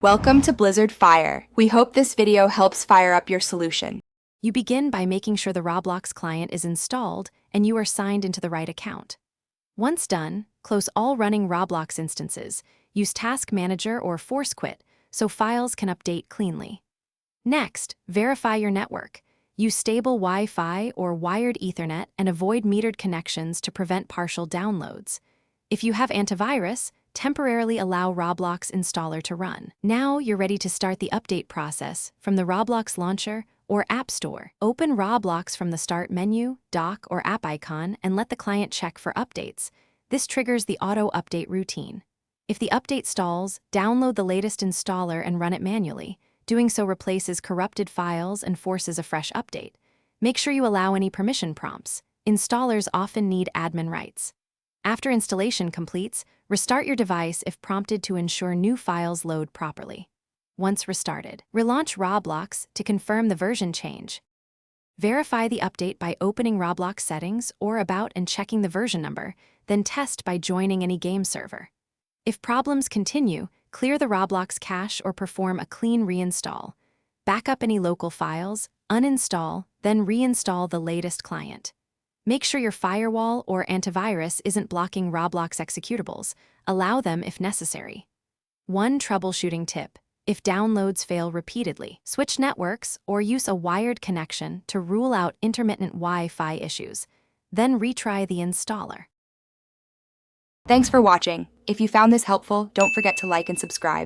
Welcome to Blizzard Fire. We hope this video helps fire up your solution. You begin by making sure the Roblox client is installed and you are signed into the right account. Once done, close all running Roblox instances. Use Task Manager or Force Quit so files can update cleanly. Next, verify your network. Use stable Wi-Fi or wired Ethernet and avoid metered connections to prevent partial downloads. If you have antivirus, temporarily allow Roblox installer to run. Now you're ready to start the update process from the Roblox launcher or App Store. Open Roblox from the Start menu, dock, or app icon and let the client check for updates. This triggers the auto-update routine. If the update stalls, download the latest installer and run it manually. Doing so replaces corrupted files and forces a fresh update. Make sure you allow any permission prompts. Installers often need admin rights. After installation completes, restart your device if prompted to ensure new files load properly. Once restarted, relaunch Roblox to confirm the version change. Verify the update by opening Roblox settings or About and checking the version number, then test by joining any game server. If problems continue, clear the Roblox cache or perform a clean reinstall. Back up any local files, uninstall, then reinstall the latest client. Make sure your firewall or antivirus isn't blocking Roblox executables. Allow them if necessary. One troubleshooting tip: if downloads fail repeatedly, switch networks or use a wired connection to rule out intermittent Wi-Fi issues. Then retry the installer. Thanks for watching. If you found this helpful, don't forget to like and subscribe.